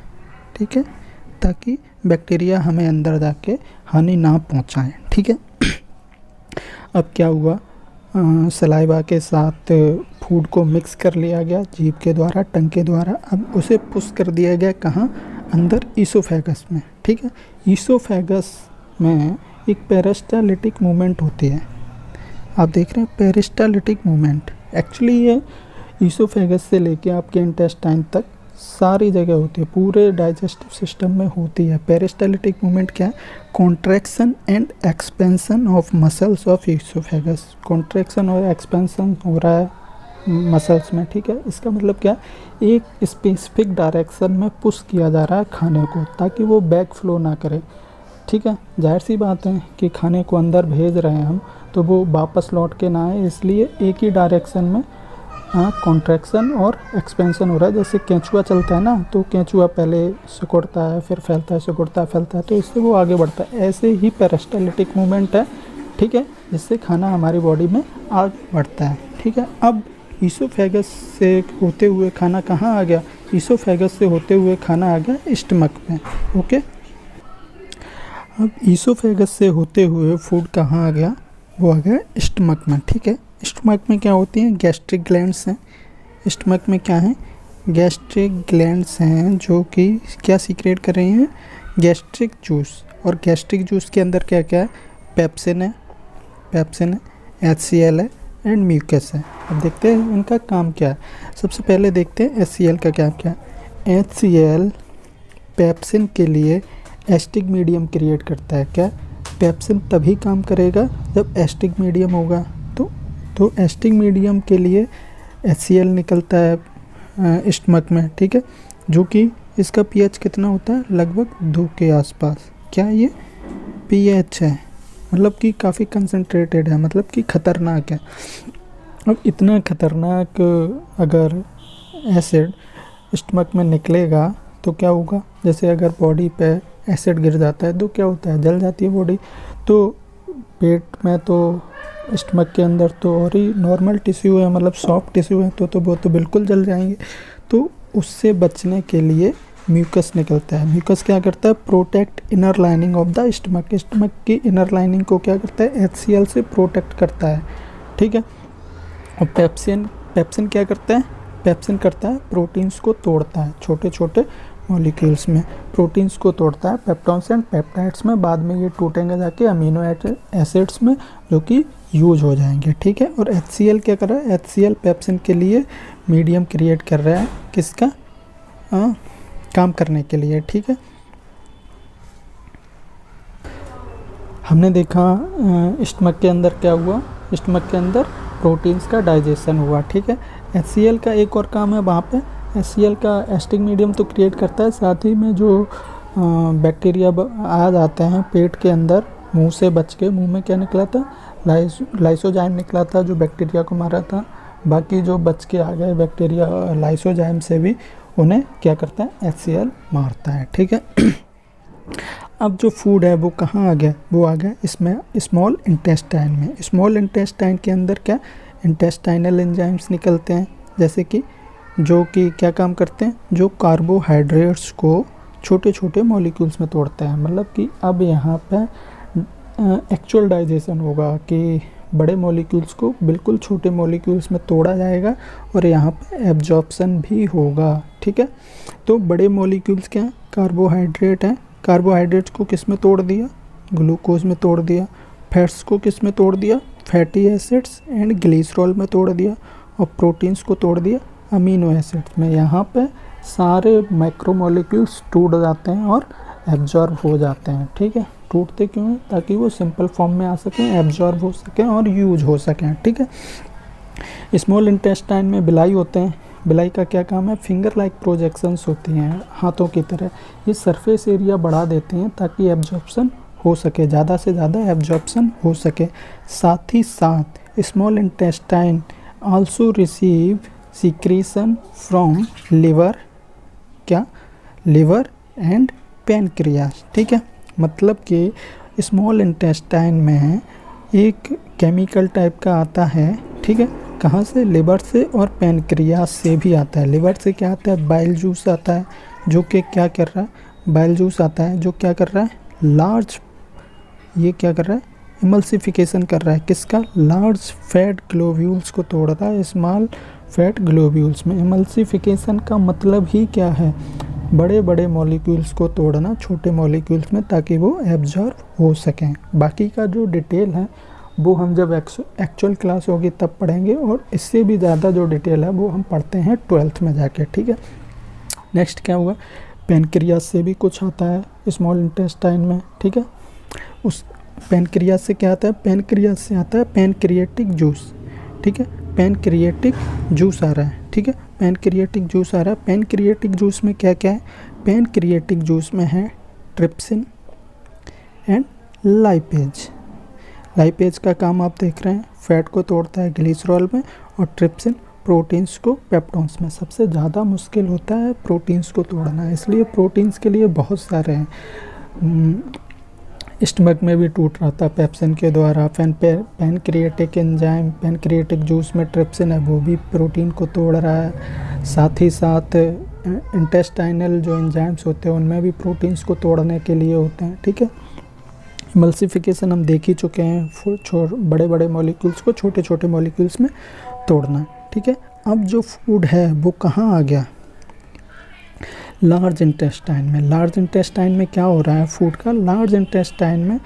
ठीक है, ताकि बैक्टीरिया हमें अंदर जाके हानि ना पहुंचाएं, ठीक है। अब क्या हुआ, सलाइवा के साथ फूड को मिक्स कर लिया गया जीभ के द्वारा, टंग के द्वारा। अब उसे पुश कर दिया गया कहाँ, अंदर ईसोफेगस में, ठीक है। ईसोफेगस में एक पेरिस्टालिटिक मूवमेंट होती है, आप देख रहे हैं पेरिस्टालिटिक मूवमेंट। एक्चुअली ये ईसोफेगस से लेके आपके इंटेस्टाइन तक सारी जगह होती है, पूरे डाइजेस्टिव सिस्टम में होती है। पेरिस्टालिटिक मूवमेंट क्या है, contraction and expansion of muscles of oesophagus. Contraction और एक्सपेंशन हो रहा है मसल्स में, ठीक है। इसका मतलब क्या, एक स्पेसिफिक डायरेक्शन में पुश किया जा रहा है खाने को, ताकि वो बैक फ्लो ना करे, ठीक है। जाहिर सी बात है कि खाने को अंदर भेज रहे हैं हम, तो वो वापस लौट के ना आए, इसलिए एक ही डायरेक्शन में कॉन्ट्रैक्शन और एक्सपेंशन हो रहा है। जैसे केंचुआ चलता है ना, तो केंचुआ पहले सिकुड़ता है, फिर फैलता है, सिकुड़ता है, फैलता है, तो इससे वो आगे बढ़ता है। ऐसे ही पेरिस्टालिटिक मूवमेंट है, ठीक है, जिससे खाना हमारी बॉडी में आगे बढ़ता है, ठीक है। अब ईसोफेगस से होते हुए खाना कहाँ आ गया, ईसोफेगस से होते हुए खाना आ गया स्टमक में। ओके, अब ईसोफेगस से होते हुए फूड कहाँ आ गया, वो आ गया स्टमक में। ठीक है, स्टमक में क्या होती हैं, गैस्ट्रिक ग्लैंड्स हैं। स्टमक में क्या है, गैस्ट्रिक ग्लैंड्स हैं जो कि क्या सीक्रेट कर रही हैं, गैस्ट्रिक जूस। और गैस्ट्रिक जूस के अंदर क्या क्या है, पेप्सिन है, HCl है एंड म्यूकस है। अब देखते हैं इनका काम क्या है। सबसे पहले देखते हैं HCl का क्या क्या है। HCl पेप्सिन के लिए एसिडिक मीडियम क्रिएट करता है। क्या, पेप्सिन तभी काम करेगा जब एसिडिक मीडियम होगा। तो एसिडिक मीडियम के लिए HCl निकलता है स्टमक में। ठीक है, जो कि इसका pH कितना होता है, लगभग 2 के आसपास। क्या ये pH है, मतलब कि काफ़ी कंसनट्रेटेड है, मतलब कि ख़तरनाक है। अब इतना ख़तरनाक अगर एसिड स्टमक में निकलेगा तो क्या होगा, जैसे अगर बॉडी पे एसिड गिर जाता है तो क्या होता है, जल जाती है बॉडी। तो पेट में तो स्टमक के अंदर तो और ही नॉर्मल टिश्यू है, मतलब सॉफ्ट टिश्यू है, तो वो तो बिल्कुल जल जाएंगे। तो उससे बचने के लिए म्यूकस निकलता है। म्यूकस क्या करता है, protect inner lining of the stomach. Stomach की इनर लाइनिंग को क्या करता है, HCl से प्रोटेक्ट करता है। ठीक है, और पेप्सिन क्या करता है, पेप्सिन करता है प्रोटीन्स को तोड़ता है, छोटे छोटे मॉलिक्यूल्स में प्रोटीन्स को तोड़ता है, पेप्टोन्स एंड पेप्टाइड्स में। बाद में ये टूटेंगे जाके अमीनो एसिड्स में, जो कि यूज हो जाएंगे। ठीक है, और HCl क्या कर रहा है, HCl पेप्सिन के लिए मीडियम क्रिएट कर रहा है, किसका, काम करने के लिए। ठीक है, हमने देखा स्टमक के अंदर क्या हुआ, स्टमक के अंदर प्रोटीन्स का डाइजेशन हुआ। ठीक है, HCl का एक और काम है वहाँ पे, HCl का एसिडिक मीडियम तो क्रिएट करता है, साथ ही में जो बैक्टीरिया आ जाते हैं पेट के अंदर, मुंह से बच के, मुंह में क्या निकला था, लाइसोजाइम निकला था जो बैक्टीरिया को मारा था। बाकी जो बच के आ गए बैक्टीरिया लाइसोजाइम से भी उन्हें क्या करता है, HCl मारता है। ठीक है, अब जो फूड है वो कहाँ आ गया, वो आ गया इसमें स्मॉल इंटेस्टाइन में। स्मॉल इंटेस्टाइन के अंदर क्या, इंटेस्टाइनल एंजाइम्स निकलते हैं, जैसे कि जो कि क्या काम करते हैं, जो कार्बोहाइड्रेट्स को छोटे छोटे मॉलिक्यूल्स में तोड़ते हैं। मतलब कि अब यहाँ पे एक्चुअल डाइजेशन होगा कि बड़े मॉलिक्यूल्स को बिल्कुल छोटे मॉलिक्यूल्स में तोड़ा जाएगा और यहाँ पे एब्जॉर्प्शन भी होगा। ठीक है, तो बड़े मॉलिक्यूल्स क्या हैं, कार्बोहाइड्रेट हैं। कार्बोहाइड्रेट्स को किस में तोड़ दिया, ग्लूकोज में तोड़ दिया। फैट्स को किस में तोड़ दिया, फैटी एसिड्स एंड ग्लिसरॉल में तोड़ दिया। और प्रोटीन्स को तोड़ दिया अमीनो एसिड्स में। यहाँ पे सारे माइक्रोमोलिक्यूल्स टूट जाते हैं और एब्जॉर्ब हो जाते हैं। ठीक है, टूटते क्यों हैं, ताकि वो सिंपल फॉर्म में आ सकें, एब्जॉर्ब हो सकें और यूज हो सकें। ठीक है, स्मॉल इंटेस्टाइन में बिलाई होते हैं। बिलाई का क्या काम है, फिंगर लाइक प्रोजेक्शंस होती हैं, हाथों की तरह। ये सरफेस एरिया बढ़ा देती हैं ताकि एब्जॉर्प्शन हो सके, ज़्यादा से ज़्यादा एब्जॉर्प्शन हो सके। साथ ही साथ small intestine also receive secretion from liver, क्या, लिवर एंड पैनक्रियास। ठीक है, मतलब कि स्मॉल इंटेस्टाइन में एक केमिकल टाइप का आता है। ठीक है, कहाँ से, लिवर से और पैनक्रियास से भी आता है। लिवर से क्या आता है, बाइल जूस आता है, जो कि क्या कर रहा है, बाइल जूस आता है जो क्या कर रहा है, लार्ज, ये क्या कर रहा है, इमल्सिफिकेशन कर रहा है, किसका, लार्ज फैट ग्लोब्यूल्स को तोड़ रहा है, स्मॉल फैट ग्लोब्यूल्स में। इमल्सिफिकेशन का मतलब ही क्या है, बड़े बड़े मॉलिक्यूल्स को तोड़ना छोटे मॉलिक्यूल्स में, ताकि वो एब्जॉर्ब हो सकें। बाकी का जो डिटेल है वो हम जब एक्चुअल क्लास होगी तब पढ़ेंगे, और इससे भी ज़्यादा जो डिटेल है वो हम पढ़ते हैं 12th में जाके। ठीक है, नेक्स्ट क्या हुआ, पैनक्रियास से भी कुछ आता है स्मॉल इंटेस्टाइन में। ठीक है, उस पैनक्रियास से क्या आता है, पैनक्रियास से आता है पैनक्रिएटिक जूस। ठीक है, पैनक्रिएटिक जूस आ रहा है। ठीक है, पैनक्रिएटिक जूस आ रहा है। पैनक्रिएटिक जूस में क्या क्या है, पैनक्रिएटिक जूस में है ट्रिप्सिन एंड लाइपेज। लाइपेज का काम आप देख रहे हैं, फैट को तोड़ता है ग्लिसरॉल में, और ट्रिप्सिन प्रोटीन्स को पेप्टोन्स में। सबसे ज़्यादा मुश्किल होता है प्रोटीन्स को तोड़ना, इसलिए प्रोटीन्स के लिए बहुत सारे हैं। स्टमक में भी टूट रहा था पेप्सिन के द्वारा। पैनक्रिएटिक एंजाइम, पैनक्रिएटिक जूस में ट्रिप्सिन है, वो भी प्रोटीन को तोड़ रहा है। साथ ही साथ इंटेस्टाइनल जो एंजाइम्स होते हैं उनमें भी प्रोटीन्स को तोड़ने के लिए होते हैं, ठीक है। इमल्सिफिकेशन हम देख ही चुके हैं, बड़े बड़े मॉलिक्यूल्स को छोटे छोटे मॉलिक्यूल्स में तोड़ना, ठीक है। अब जो फूड है वो कहाँ आ गया, लार्ज इंटेस्टाइन में। लार्ज इंटेस्टाइन में क्या हो रहा है फूड का, लार्ज इंटेस्टाइन में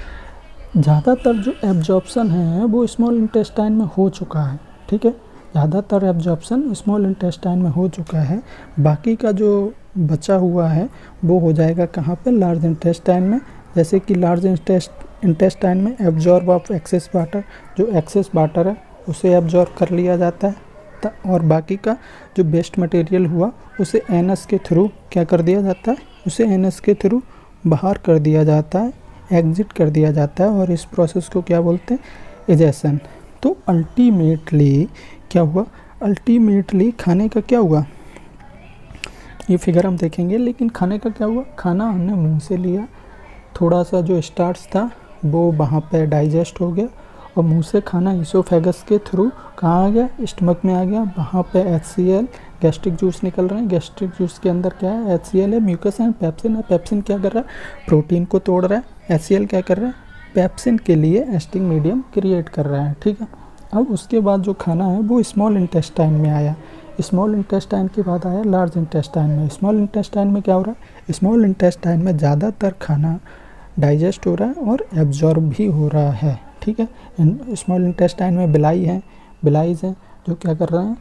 ज़्यादातर जो एब्जॉर्प्शन है वो स्मॉल इंटेस्टाइन में हो चुका है, ठीक है। ज़्यादातर एब्जॉर्प्शन स्मॉल इंटेस्टाइन में हो चुका है, बाकी का जो बचा हुआ है वो हो जाएगा कहाँ पे, लार्ज इंटेस्टाइन में। जैसे कि लार्ज इंटेस्टाइन में एब्जॉर्ब ऑफ एक्सेस वाटर, जो एक्सेस वाटर है उसे एब्जॉर्ब कर लिया जाता है, और बाकी का जो वेस्ट मटेरियल हुआ उसे एनस के थ्रू क्या कर दिया जाता है, उसे एनस के थ्रू बाहर कर दिया जाता है, एग्जिट कर दिया जाता है, और इस प्रोसेस को क्या बोलते हैं, एजेशन। तो अल्टीमेटली क्या हुआ, अल्टीमेटली खाने का क्या हुआ, ये फिगर हम देखेंगे, लेकिन खाने का क्या हुआ, खाना हमने मुंह से लिया, थोड़ा सा जो स्टार्च था वो वहाँ पे डाइजेस्ट हो गया, और मुंह से खाना ईसोफेगस के थ्रू कहाँ आ गया, स्टमक में आ गया, वहाँ पे HCl गैस्ट्रिक जूस निकल रहे हैं। गैस्ट्रिक जूस के अंदर क्या है, HCl है, म्यूकस एंड पेप्सिन है। पेप्सिन क्या कर रहा है, प्रोटीन को तोड़ रहा है। HCl क्या कर रहा है, पेप्सिन के लिए एस्टिंग मीडियम क्रिएट कर रहा है, ठीक है। अब उसके बाद जो खाना है वो स्मॉल इंटेस्टाइन में आया, स्मॉल इंटेस्टाइन के बाद आया लार्ज इंटेस्टाइन में। स्मॉल इंटेस्टाइन में क्या हो रहा है, स्मॉल इंटेस्टाइन में ज़्यादातर खाना डाइजेस्ट हो रहा है और एब्जॉर्ब भी हो रहा है, ठीक है। स्मॉल इंटेस्टाइन में बिलाई हैं, बिलाइज हैं जो क्या कर रहे हैं,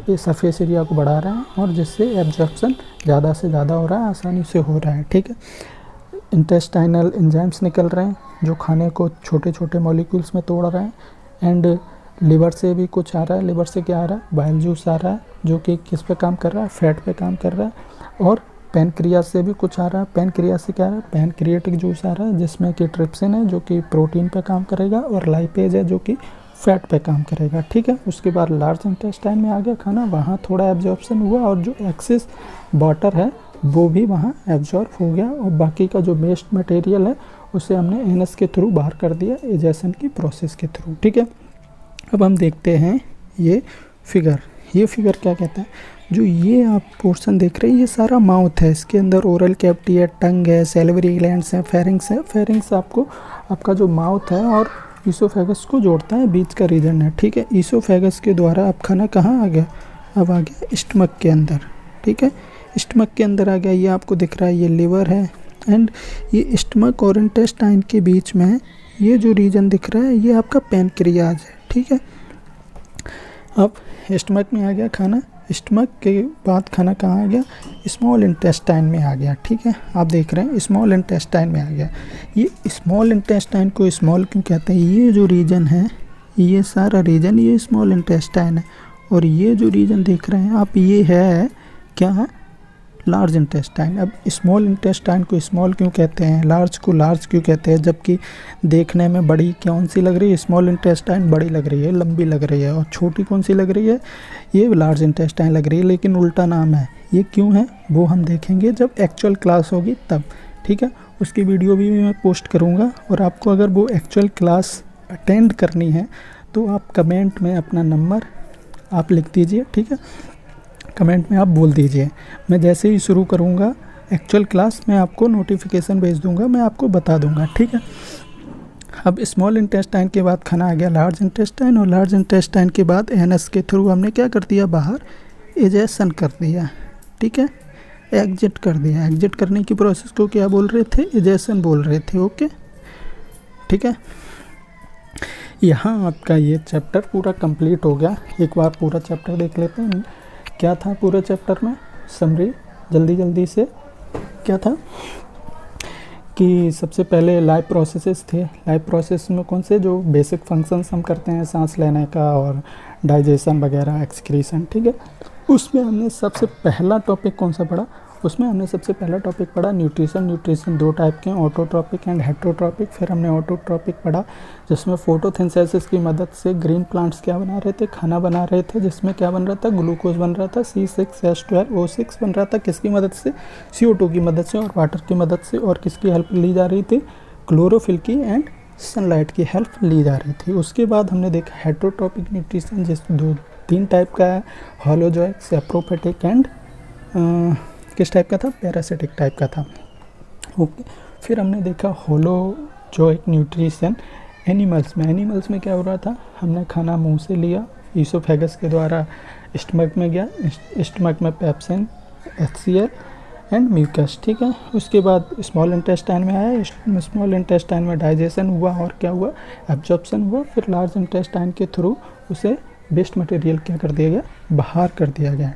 ये सरफेस एरिया को बढ़ा रहे हैं, और जिससे एब्जॉर्प्शन ज़्यादा से ज़्यादा हो रहा है, आसानी से हो रहा है, ठीक है। इंटेस्टाइनल एंजाइम्स निकल रहे हैं जो खाने को छोटे छोटे मॉलिक्यूल्स में तोड़ रहे हैं, एंड लिवर से भी कुछ आ रहा है। लिवर से क्या आ रहा है, बाइल जूस आ रहा है जो कि किस पे काम कर रहा है, फैट पे काम कर रहा है। और पैनक्रियास से भी कुछ आ रहा है, पैनक्रियास से क्या आ रहा है, पैनक्रियाटिक जूस आ रहा है जिसमें कि ट्रिप्सिन है जो कि प्रोटीन पे काम करेगा, और लाइपेज है जो कि फैट पे काम करेगा, ठीक है। उसके बाद लार्ज इंटेस्टाइन में आ गया खाना, वहाँ थोड़ा एब्जॉर्प्शन हुआ, और जो एक्सेस वाटर है वो भी वहाँ एब्जॉर्ब हो गया, और बाकी का जो वेस्ट मटेरियल है उसे हमने एनस के थ्रू बाहर कर दिया, एजेशन की प्रोसेस के थ्रू, ठीक है। अब हम देखते हैं ये फिगर क्या कहता है, जो ये आप पोर्शन देख रहे हैं ये सारा माउथ है, इसके अंदर ओरल कैविटी है, टंग है, सैलिवरी ग्लैंड्स है, फेरिंग्स है। फेरिंग्स आपका जो माउथ है और ईसोफेगस को जोड़ता है, बीच का रीजन है, ठीक है। ईसोफेगस के द्वारा अब खाना कहाँ आ गया, अब आ गया स्टमक के अंदर, ठीक है। स्टमक के अंदर आ गया, ये आपको दिख रहा है, ये लिवर है, एंड ये स्टमक और इंटेस्टाइन के बीच में ये जो रीजन दिख रहा है ये आपका पैनक्रियाज है, ठीक है। अब स्टमक में आ गया खाना, स्टमक के बाद खाना कहाँ आ गया, स्मॉल इंटेस्टाइन में आ गया, ठीक है। आप देख रहे हैं स्मॉल इंटेस्टाइन में आ गया। ये स्मॉल इंटेस्टाइन को स्मॉल क्यों कहते हैं, ये जो रीजन है ये सारा रीजन ये स्मॉल इंटेस्टाइन है, और ये जो रीजन देख रहे हैं आप ये है क्या है, लार्ज इंटेस्टाइन। अब स्मॉल इंटेस्टाइन को स्मॉल क्यों कहते हैं, लार्ज को लार्ज क्यों कहते हैं, जबकि देखने में बड़ी कौन सी लग रही है, स्मॉल इंटेस्टाइन बड़ी लग रही है, लंबी लग रही है, और छोटी कौन सी लग रही है, ये लार्ज इंटेस्टाइन लग रही है, लेकिन उल्टा नाम है। ये क्यों है वो हम देखेंगे जब एक्चुअल क्लास होगी तब, ठीक है। उसकी वीडियो भी मैं पोस्ट करूँगा, और आपको अगर वो एक्चुअल क्लास अटेंड करनी है तो आप कमेंट में अपना नंबर आप लिख दीजिए, ठीक है। कमेंट में आप बोल दीजिए, मैं जैसे ही शुरू करूँगा एक्चुअल क्लास मैं आपको नोटिफिकेशन भेज दूँगा, मैं आपको बता दूँगा, ठीक है। अब स्मॉल इंटेस्टाइन के बाद खाना आ गया लार्ज इंटेस्टाइन, और लार्ज इंटेस्टाइन के बाद एनस के थ्रू हमने क्या कर दिया, बाहर एजेशन कर दिया, ठीक है, एग्जिट कर दिया। एग्जिट करने की प्रोसेस को क्या बोल रहे थे, एजेशन बोल रहे थे, ओके, ठीक है। यहाँ आपका ये चैप्टर पूरा कंप्लीट हो गया। एक बार पूरा चैप्टर देख लेते हैं, क्या था पूरे चैप्टर में, समरी जल्दी से क्या था कि सबसे पहले लाइफ प्रोसेसेस थे। लाइफ प्रोसेस में कौन से, जो बेसिक फंक्शंस हम करते हैं सांस लेने का और डाइजेशन वगैरह, एक्सक्रीशन, ठीक है। उसमें हमने सबसे पहला टॉपिक कौन सा पढ़ा, उसमें हमने सबसे पहला टॉपिक पढ़ा न्यूट्रिशन। न्यूट्रिशन दो टाइप के हैं, ऑटोट्रॉपिक एंड हेटेरोट्रॉपिक। फिर हमने ऑटोट्रॉपिक पढ़ा जिसमें फोटोसिंथेसिस की मदद से ग्रीन प्लांट्स क्या बना रहे थे, खाना बना रहे थे, जिसमें क्या बन रहा था, ग्लूकोज बन रहा था, C6H12O6 बन रहा था, किसकी मदद से, CO2 की मदद से और वाटर की मदद से, और किसकी हेल्प ली जा रही थी, क्लोरोफिल की एंड सनलाइट की हेल्प ली जा रही थी। उसके बाद हमने देखा हेटेरोट्रॉपिक न्यूट्रिशन, जिस तीन टाइप का है, होलोजोइक, सैप्रोफिटिक एंड किस टाइप का था, पैरासिटिक टाइप का था। ओके, फिर हमने देखा होलो जो एक न्यूट्रिशन एनिमल्स में क्या हो रहा था, हमने खाना मुंह से लिया, ईसोफेगस के द्वारा स्टमक में गया, स्टमक में पेप्सिन, HCl एंड म्यूकस, ठीक है। उसके बाद स्मॉल इंटेस्टाइन में आया, स्मॉल इंटेस्टाइन में डाइजेशन हुआ और क्या हुआ, एब्जॉर्प्शन हुआ, फिर लार्ज इंटेस्टाइन के थ्रू उसे वेस्ट मटेरियल क्या कर दिया गया, बाहर कर दिया गया।